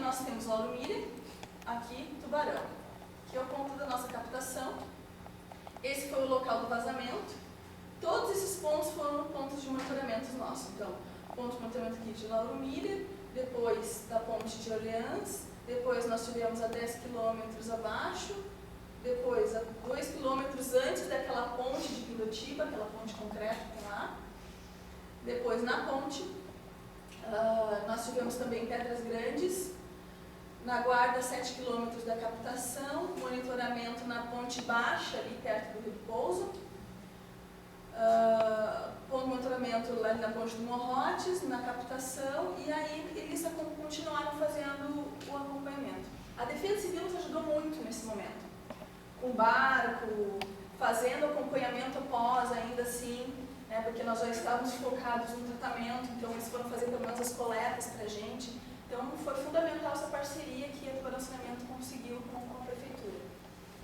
nós temos Lauro Miller, aqui Tubarão, que é o ponto da nossa captação. Esse foi o local do vazamento. Todos esses pontos foram pontos de monitoramento nossos. Então, ponto de monitoramento aqui de Lauro Miller, depois da ponte de Orleans, depois nós tivemos a 10 km abaixo, depois a 2 km antes daquela ponte de Pindotiba, aquela ponte concreta que tem lá. Depois na ponte, nós tivemos também Pedras Grandes, na guarda 7 km da captação, monitoramento na ponte baixa, ali perto do Rio do Pouso, ponto de monitoramento lá na ponte do Morrotes, na captação, e aí eles continuaram fazendo o acompanhamento. A Defesa Civil nos ajudou muito nesse momento, com barco, fazendo acompanhamento após, ainda assim, né, porque nós já estávamos focados no tratamento, então eles foram fazer pelo menos as coletas para a gente. Então foi fundamental essa parceria que a Tubarão Saneamento conseguiu com a Prefeitura.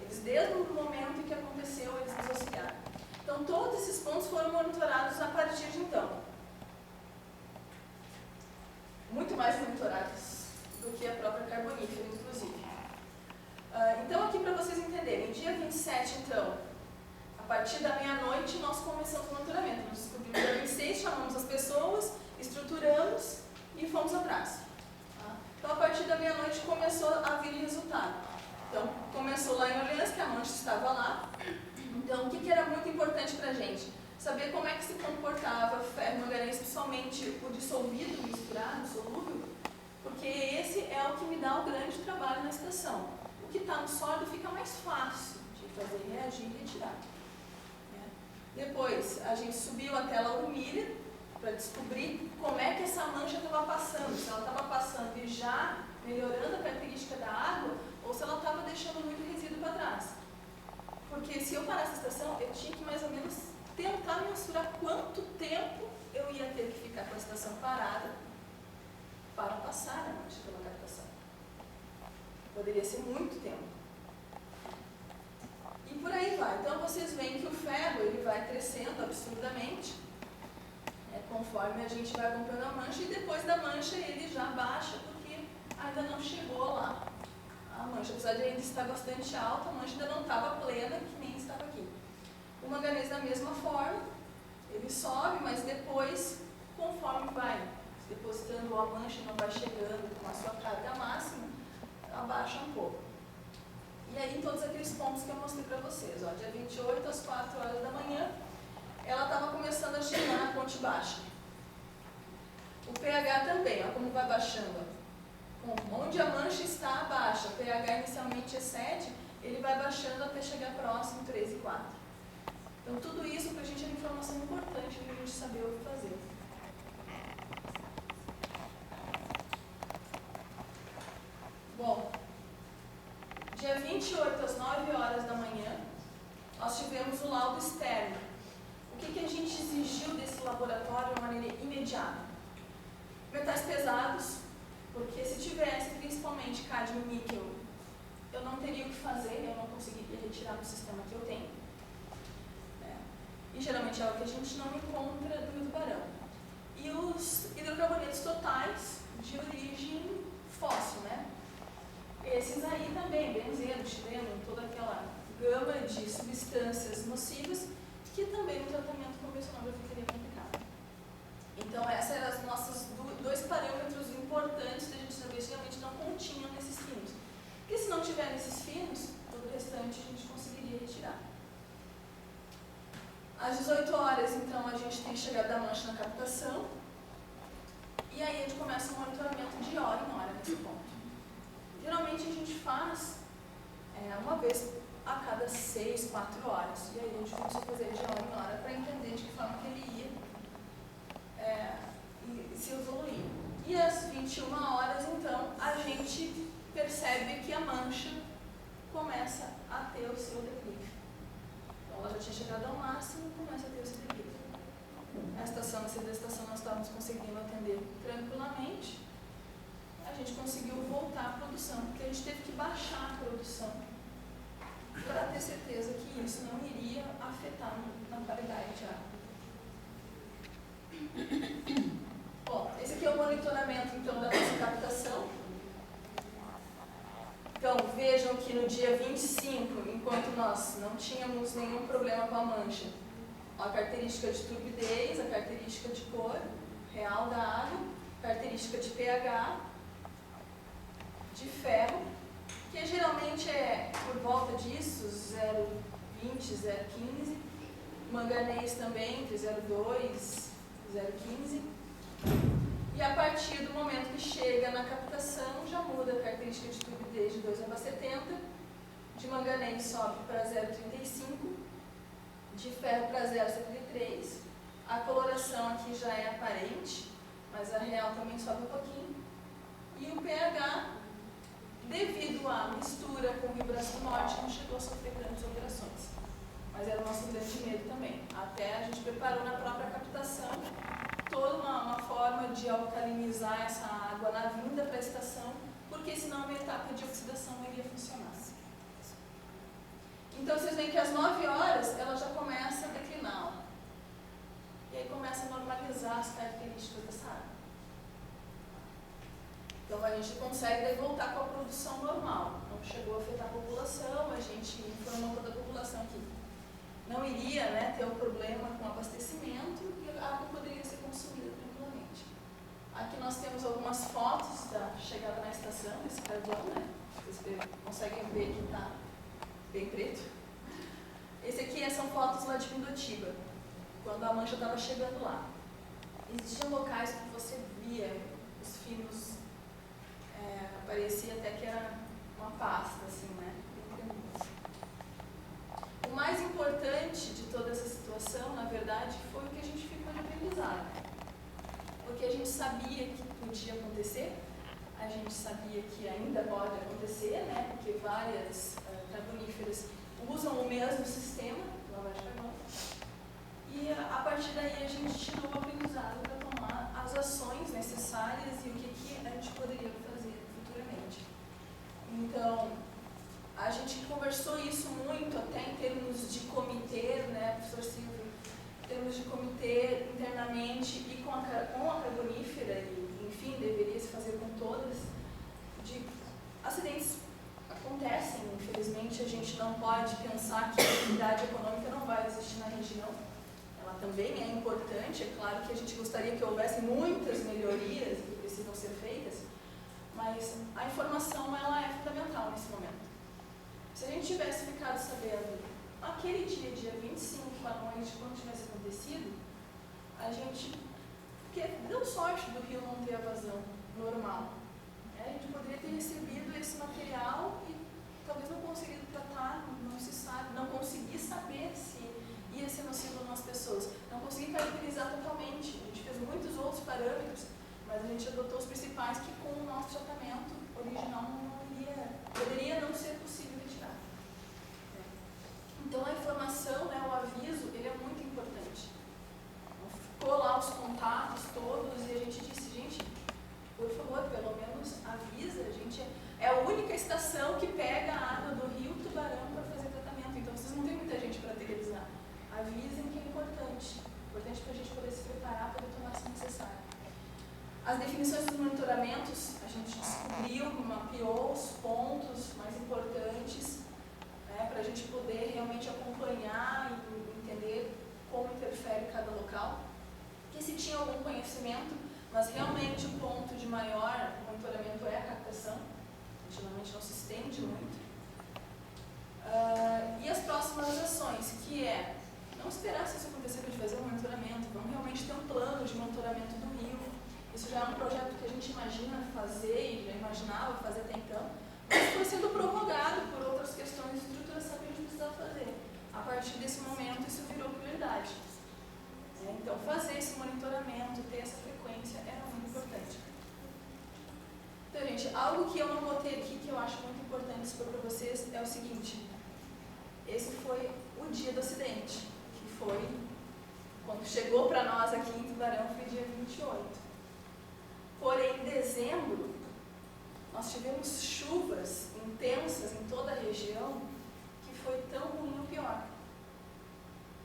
Eles, desde o momento em que aconteceu, eles nos auxiliaram. Então todos esses pontos foram monitorados a partir de então. Muito mais monitorados do que a própria carbonífera, inclusive. Então aqui para vocês entenderem, dia 27, então, a partir da meia-noite, nós começamos o monitoramento. Nós descobrimos dia 26, chamamos as pessoas, estruturamos e fomos atrás. Então, a partir da meia-noite, começou a vir resultado. Então, começou lá em Orleans, que a mancha estava lá. Então, o que era muito importante para a gente? Saber como é que se comportava ferro manganês, principalmente o dissolvido, misturado, solúvel, porque esse é o que me dá o grande trabalho na estação. O que está no sólido fica mais fácil de fazer reagir e retirar. Depois, a gente subiu até Lauro Miller para descobrir como é que essa mancha estava passando, se ela estava passando e já melhorando a característica da água, ou se ela estava deixando muito resíduo para trás. Porque se eu parasse a estação, eu tinha que mais ou menos tentar mensurar quanto tempo eu ia ter que ficar com a estação parada para passar a mancha pela captação. Poderia ser muito tempo. E por aí vai. Então vocês veem que o ferro ele vai crescendo absurdamente, conforme a gente vai acompanhando a mancha, e depois da mancha ele já baixa porque ainda não chegou lá. A mancha, apesar de ainda estar bastante alta, a mancha ainda não estava plena, que nem estava aqui. O manganês da mesma forma, ele sobe, mas depois, conforme vai depositando a mancha e não vai chegando com a sua carga máxima, abaixa um pouco. E aí, em todos aqueles pontos que eu mostrei para vocês, ó, dia 28, às 4 horas da manhã, ela estava começando a chegar na ponte baixa. O pH também, ó, como vai baixando. Onde a mancha está baixa, o pH inicialmente é 7, ele vai baixando até chegar próximo 3 e 4. Então, tudo isso para a gente é informação importante para a gente saber o que fazer. Bom, dia 28, às 9 horas da manhã, nós tivemos o laudo externo. O que a gente exigiu desse laboratório de maneira imediata? Metais pesados, porque se tivesse principalmente cádmio e níquel, eu não teria o que fazer, eu não conseguiria retirar no sistema que eu tenho. E geralmente é o que a gente não encontra do Rio Tubarão. E os hidrocarbonetos totais de origem fóssil, né? Esses aí também, benzeno, xileno, toda aquela gama de substâncias nocivas, que também no tratamento convencional já ficaria complicado. Então, esses eram os nossos dois parâmetros importantes da gente saber se realmente não continham nesses finos. Porque se não tiver nesses finos, todo o restante a gente conseguiria retirar. Às 18 horas, então, a gente tem chegada da mancha na captação. E aí a gente começa um monitoramento de hora em hora nesse ponto. Geralmente a gente faz uma vez a cada 6, 4 horas. E aí a gente começou a fazer de hora em hora para entender de que forma que ele ia se evoluir. E às 21 horas, então, a gente percebe que a mancha começa a ter o seu declive. Então ela já tinha chegado ao máximo e começa a ter o seu declive. A estação, da estação nós estávamos conseguindo atender tranquilamente. A gente conseguiu voltar à produção, porque a gente teve que baixar a produção para ter certeza que isso não iria afetar na qualidade de água. Bom, esse aqui é o monitoramento então da nossa captação. vejam que no dia 25, enquanto nós não tínhamos nenhum problema com a mancha, a característica de turbidez, a característica de cor real da água, característica de pH, de ferro, que geralmente é por volta disso, 0,20, 0,15, manganês também, entre 0,2 e 0,15. E a partir do momento que chega na captação, já muda a característica de turbidez de 2/70, de manganês sobe para 0,35, de ferro para 0,73. A coloração aqui já é aparente, mas a real também sobe um pouquinho. E o pH, devido à mistura com o Rio Brás do Norte, não chegou a sofrer grandes alterações. Mas era o nosso grande medo também. Até a gente preparou na própria captação toda uma forma de alcalinizar essa água na vinda para a estação, porque senão a minha etapa de oxidação não iria funcionar. Então vocês veem que às 9 horas ela já começa a declinar. Ó. E aí começa a normalizar as características dessa água. Então a gente consegue daí voltar com a produção normal. Não chegou a afetar a população, a gente informou toda a população que não iria, né, ter um problema com o abastecimento e a água poderia ser consumida tranquilamente. Aqui nós temos algumas fotos da chegada na estação, desse carvão, né? Vocês conseguem ver que está bem preto. Esse aqui são fotos lá de Pindotiba, quando a mancha estava chegando lá. Existiam locais que você via os finos, parecia até que era uma pasta, assim, né? O mais importante de toda essa situação, na verdade, foi o que a gente ficou de aprendizado. Porque a gente sabia que podia acontecer, a gente sabia que ainda pode acontecer, né? Porque várias carboníferas usam o mesmo sistema, lavagem de carbono. E a partir daí a gente tirou o aprendizado para tomar as ações necessárias e o que a gente poderia fazer futuramente. Então, a gente conversou isso muito, até em termos de comitê, né, professor Silvio, em termos de comitê internamente e com a carbonífera, e enfim, deveria se fazer com todas, de acidentes acontecem, infelizmente a gente não pode pensar que a atividade econômica não vai existir na região. Ela também é importante, é claro que a gente gostaria que houvesse muitas melhorias que precisam ser feitas, mas a informação ela é fundamental nesse momento. Se a gente tivesse ficado sabendo aquele dia 25 à noite, quando tivesse acontecido, a gente, porque deu sorte do rio não ter a vazão normal. A gente poderia ter recebido esse material e talvez não conseguido tratar, não se sabe, não conseguir saber se ia ser nocivo nas pessoas, não consegui caracterizar totalmente. A gente fez muitos outros parâmetros, mas a gente adotou os principais que com o nosso tratamento original poderia não ser possível retirar. Então a informação, né, o aviso, ele é muito importante. Ficou lá os contatos todos e a gente disse, gente, por favor, pelo menos avisa, a gente é a única estação que pega a água do Rio Tubarão para fazer tratamento, então vocês não tem muita gente para terceirizar. Avisem que é importante para a gente poder se preparar para tomar se necessário. As definições dos monitoramentos, a gente descobriu, mapeou os pontos mais importantes, né, para a gente poder realmente acompanhar e entender como interfere cada local, que se tinha algum conhecimento, mas realmente o ponto de maior monitoramento é a captação, geralmente não se estende muito. E as próximas ações, que é não esperar se isso acontecer para fazer um monitoramento, vamos realmente ter um plano de monitoramento do rio. Isso já é um projeto que a gente imagina fazer e já imaginava fazer até então, mas foi sendo prorrogado por outras questões de estruturação que a gente precisava fazer. A partir desse momento, isso virou prioridade. Então, fazer esse monitoramento, ter essa frequência, era muito importante. Então, gente, algo que eu não botei aqui, que eu acho muito importante expor para vocês, é o seguinte. Esse foi o dia do acidente, que foi, quando chegou para nós aqui em Tubarão, foi dia 28. Porém, em dezembro, nós tivemos chuvas intensas em toda a região, que foi tão ruim ou pior.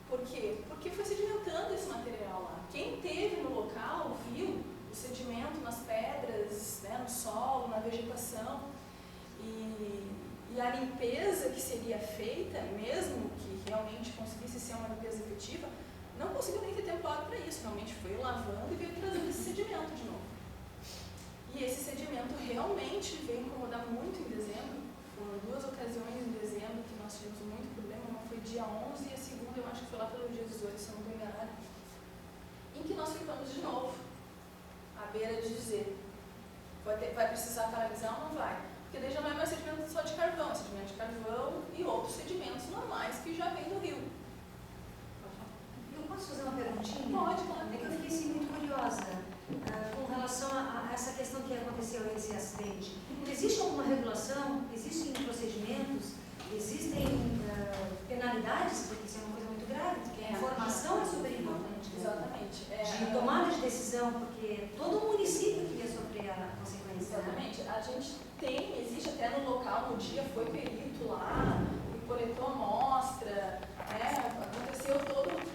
Por quê? Porque foi sedimentando esse material lá. Quem esteve no local viu o sedimento nas pedras, né, no solo, na vegetação. E limpeza que seria feita, mesmo que realmente conseguisse ser uma limpeza efetiva, não conseguiu nem ter tempo para isso, realmente foi lavando e veio trazendo esse sedimento de novo. E esse sedimento realmente veio incomodar muito em dezembro. Foram 2 ocasiões em dezembro que nós tivemos muito problema, uma foi dia 11 e a segunda eu acho que foi lá pelo dia 18, se eu não me engano, em que nós ficamos de novo à beira de dizer, vai precisar paralisar ou não vai? Porque daí já não é mais sedimento só de carvão, é sedimento de carvão e outros sedimentos normais que já vêm do rio. Eu posso fazer uma perguntinha? Pode, claro. É que eu fiquei assim, muito curiosa com relação a essa questão que aconteceu, esse acidente. Existe alguma regulação? Existem procedimentos? Existem penalidades? Porque isso é uma coisa muito grave, porque a informação é super importante. Exatamente. De tomada de decisão, porque todo o município queria sofrer a consequência. Exatamente. A gente existe até no local, no dia foi perito lá, e coletou amostra, aconteceu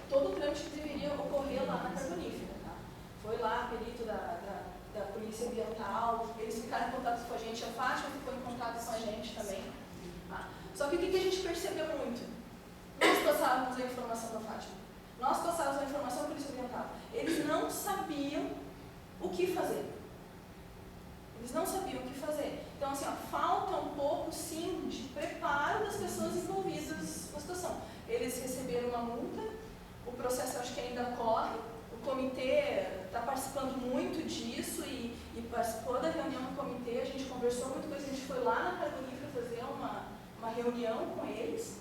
todo o trâmite que deveria ocorrer lá na carbonífera. Tá? Foi lá perito da Polícia Ambiental, eles ficaram em contato com a gente, a Fátima ficou em contato com a gente também. Tá? Só que o que a gente percebeu muito? Nós passávamos a informação da Fátima, nós passávamos a informação da Polícia Ambiental. Eles não sabiam o que fazer. Eles não sabiam o que fazer. Então, assim, falta um pouco, sim, de preparo das pessoas envolvidas na situação. Eles receberam uma multa, o processo acho que ainda corre, o comitê está participando muito disso e participou da reunião do comitê, a gente conversou muito com eles, a gente foi lá na Carbonífera fazer uma reunião com eles,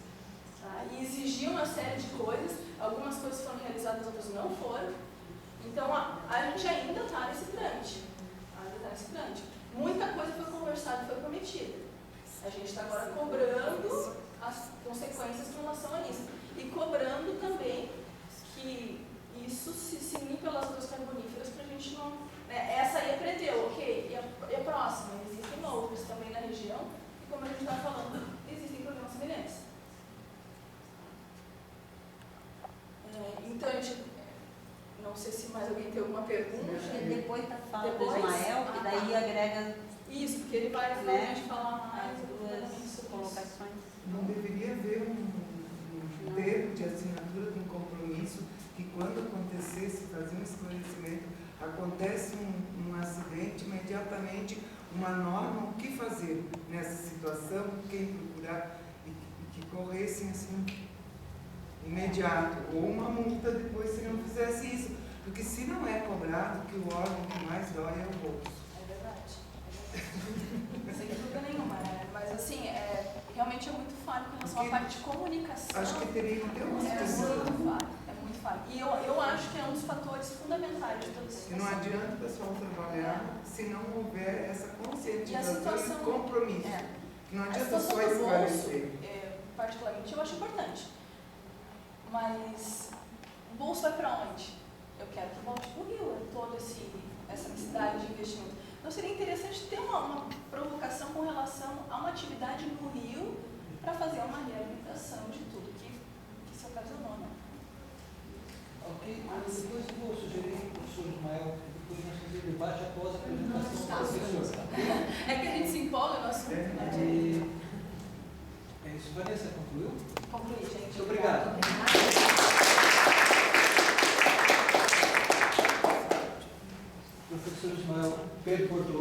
tá? E exigia uma série de coisas, algumas coisas foram realizadas, outras não foram. Então, a gente ainda está nesse trâmite. Muita coisa foi conversada e foi prometida. A gente está agora cobrando as consequências em relação a isso. E cobrando também que isso se signe pelas outras carboníferas para a gente não... essa aí aprendeu, ok? E a próxima? Existem outras também na região e, como a gente está falando, existem problemas semelhantes. Então, a gente... Não sei se mais alguém tem alguma pergunta. Depois da fala do Ismael, que daí agrega... Isso, porque ele vai realmente falar mais duas colocações. Não deveria haver um termo de assinatura de um compromisso que, quando acontecesse, fazer um esclarecimento, acontece um acidente, imediatamente uma norma, o que fazer nessa situação, quem procurar, e que corressem assim, imediato, ou uma multa depois se não fizesse isso, porque se não é cobrado, que o órgão que mais dói é o bolso. É verdade. Sem dúvida nenhuma, mas assim, realmente é muito falho com relação à parte de comunicação. Acho que teria que ter uma situação. É muito falho. E eu acho que é um dos fatores fundamentais de toda essa situação. E não adianta o pessoal trabalhar se não houver essa conscientização e compromisso. Não adianta só esclarecer. Particularmente, eu acho importante. Mas o bolso vai para onde? Eu quero que volte para o Rio, toda essa necessidade de investimento. Então seria interessante ter uma provocação com relação a uma atividade no Rio para fazer uma reabilitação de tudo que se ocasionou. Né? Ok, depois eu vou sugerir ao professor Ismael que depois nós fazemos debate após a apresentação do professor. É que a gente se empolga no assunto, né? É isso, Vanessa, concluiu? Concluí, gente. Muito obrigado. Professor Ismael Pedro Porto